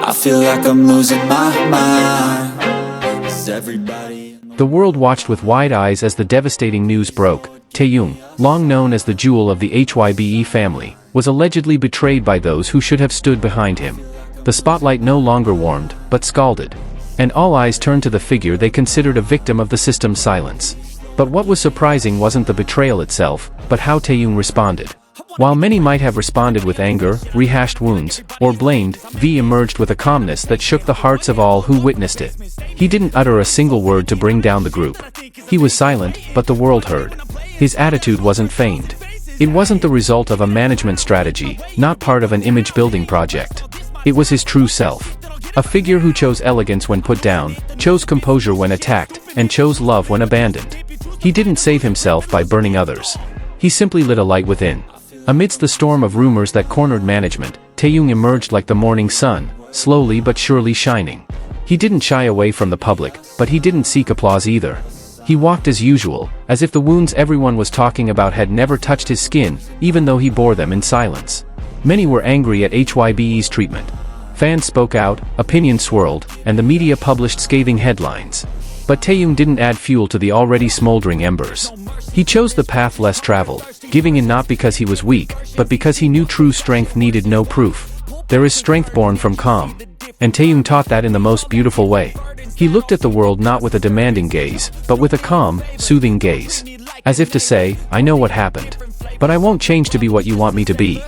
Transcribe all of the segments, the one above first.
I feel like I'm losing my mind. Is everybody... The world watched with wide eyes as the devastating news broke. Taehyung, long known as the jewel of the HYBE family, was allegedly betrayed by those who should have stood behind him. The spotlight no longer warmed, but scalded. And all eyes turned to the figure they considered a victim of the system's silence. But what was surprising wasn't the betrayal itself, but how Taehyung responded. While many might have responded with anger, rehashed wounds, or blamed, V emerged with a calmness that shook the hearts of all who witnessed it. He didn't utter a single word to bring down the group. He was silent, but the world heard. His attitude wasn't feigned. It wasn't the result of a management strategy, not part of an image-building project. It was his true self. A figure who chose elegance when put down, chose composure when attacked, and chose love when abandoned. He didn't save himself by burning others. He simply lit a light within. Amidst the storm of rumors that cornered management, Taehyung emerged like the morning sun, slowly but surely shining. He didn't shy away from the public, but he didn't seek applause either. He walked as usual, as if the wounds everyone was talking about had never touched his skin, even though he bore them in silence. Many were angry at HYBE's treatment. Fans spoke out, opinions swirled, and the media published scathing headlines. But Taehyung didn't add fuel to the already smoldering embers. He chose the path less traveled, giving in not because he was weak, but because he knew true strength needed no proof. There is strength born from calm. And Taehyung taught that in the most beautiful way. He looked at the world not with a demanding gaze, but with a calm, soothing gaze. As if to say, I know what happened. But I won't change to be what you want me to be.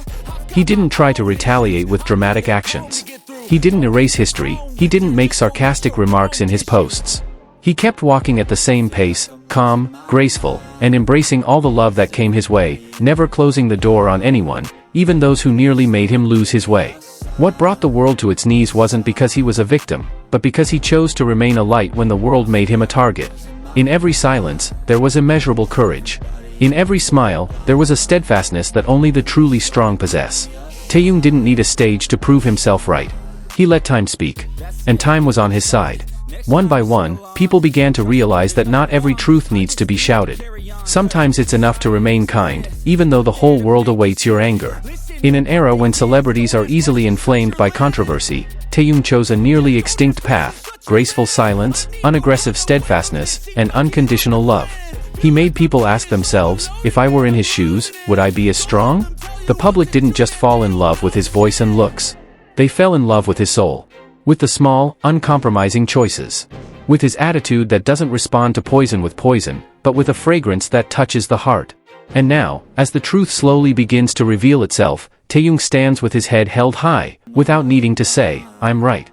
He didn't try to retaliate with dramatic actions. He didn't erase history, he didn't make sarcastic remarks in his posts. He kept walking at the same pace, calm, graceful, and embracing all the love that came his way, never closing the door on anyone, even those who nearly made him lose his way. What brought the world to its knees wasn't because he was a victim, but because he chose to remain a light when the world made him a target. In every silence, there was immeasurable courage. In every smile, there was a steadfastness that only the truly strong possess. Taehyung didn't need a stage to prove himself right. He let time speak. And time was on his side. One by one, people began to realize that not every truth needs to be shouted. Sometimes it's enough to remain kind, even though the whole world awaits your anger. In an era when celebrities are easily inflamed by controversy, Taehyung chose a nearly extinct path: graceful silence, unaggressive steadfastness, and unconditional love. He made people ask themselves, if I were in his shoes, would I be as strong? The public didn't just fall in love with his voice and looks. They fell in love with his soul. With the small, uncompromising choices. With his attitude that doesn't respond to poison with poison, but with a fragrance that touches the heart. And now, as the truth slowly begins to reveal itself, Taehyung stands with his head held high, without needing to say, I'm right.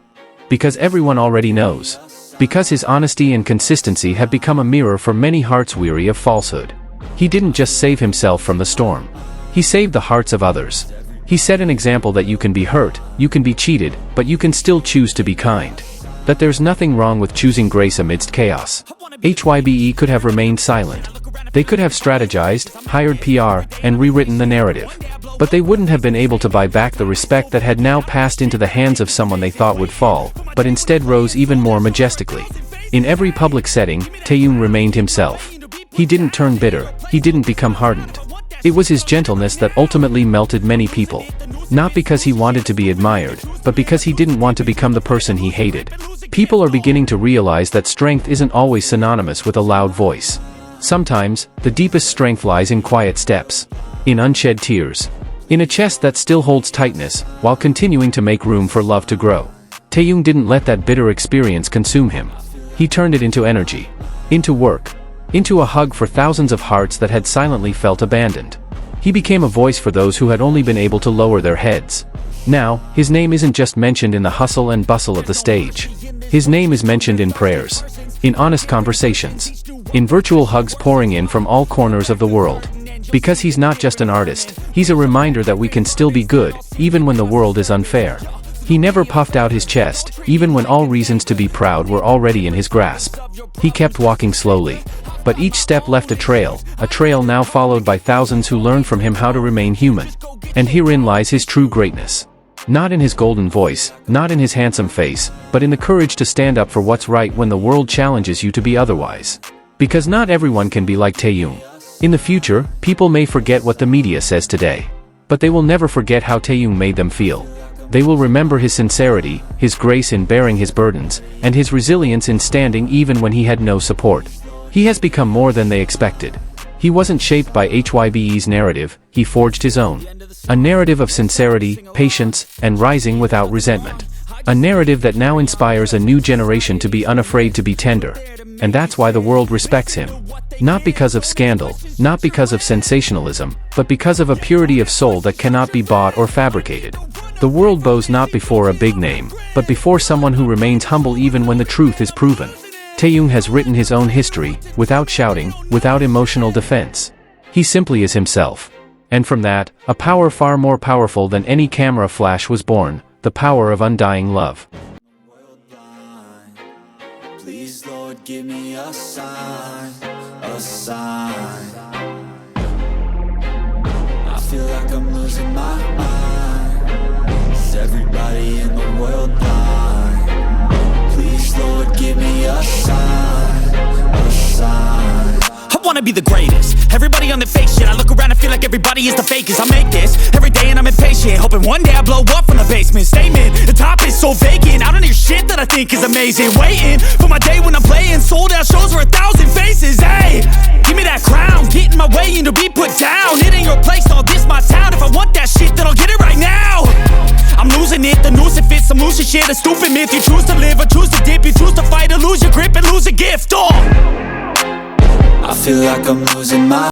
Because everyone already knows. Because his honesty and consistency have become a mirror for many hearts weary of falsehood. He didn't just save himself from the storm. He saved the hearts of others. He set an example that you can be hurt, you can be cheated, but you can still choose to be kind. That there's nothing wrong with choosing grace amidst chaos. HYBE could have remained silent. They could have strategized, hired PR, and rewritten the narrative. But they wouldn't have been able to buy back the respect that had now passed into the hands of someone they thought would fall, but instead rose even more majestically. In every public setting, Taehyung remained himself. He didn't turn bitter, he didn't become hardened. It was his gentleness that ultimately melted many people. Not because he wanted to be admired, but because he didn't want to become the person he hated. People are beginning to realize that strength isn't always synonymous with a loud voice. Sometimes, the deepest strength lies in quiet steps. In unshed tears. In a chest that still holds tightness, while continuing to make room for love to grow. Taehyung didn't let that bitter experience consume him. He turned it into energy. Into work. Into a hug for thousands of hearts that had silently felt abandoned. He became a voice for those who had only been able to lower their heads. Now, his name isn't just mentioned in the hustle and bustle of the stage. His name is mentioned in prayers. In honest conversations. In virtual hugs pouring in from all corners of the world. Because he's not just an artist, he's a reminder that we can still be good, even when the world is unfair. He never puffed out his chest, even when all reasons to be proud were already in his grasp. He kept walking slowly. But each step left a trail now followed by thousands who learned from him how to remain human. And herein lies his true greatness. Not in his golden voice, not in his handsome face, but in the courage to stand up for what's right when the world challenges you to be otherwise. Because not everyone can be like Taehyung. In the future, people may forget what the media says today. But they will never forget how Taehyung made them feel. They will remember his sincerity, his grace in bearing his burdens, and his resilience in standing even when he had no support. He has become more than they expected. He wasn't shaped by HYBE's narrative, he forged his own. A narrative of sincerity, patience, and rising without resentment. A narrative that now inspires a new generation to be unafraid to be tender. And that's why the world respects him. Not because of scandal, not because of sensationalism, but because of a purity of soul that cannot be bought or fabricated. The world bows not before a big name, but before someone who remains humble even when the truth is proven. Taehyung has written his own history, without shouting, without emotional defense. He simply is himself. And from that, a power far more powerful than any camera flash was born, the power of undying love. Please, Lord, give me a sign, a sign. I feel like I'm losing my mind. Is everybody in the world blind? Please, Lord, give me a sign, a sign. I wanna be the greatest. Everybody on the fake shit. I look around and feel like everybody is the fakest. I make this every day and I'm impatient, hoping one day I blow up from the basement. Statement, the top is so vacant. I don't hear shit that I think is amazing. Waiting for my day when I'm playing sold out shows for 1,000 faces. Hey, give me that crown, get in my way and to be put down. It ain't your place, all this my town. If I want that shit, then I'll get it right now. I'm losing it, the noose it fits, I'm losing shit. A stupid myth, you choose to live or choose to dip. You choose to fight or lose your grip and lose a gift. Oh, I feel like I'm losing my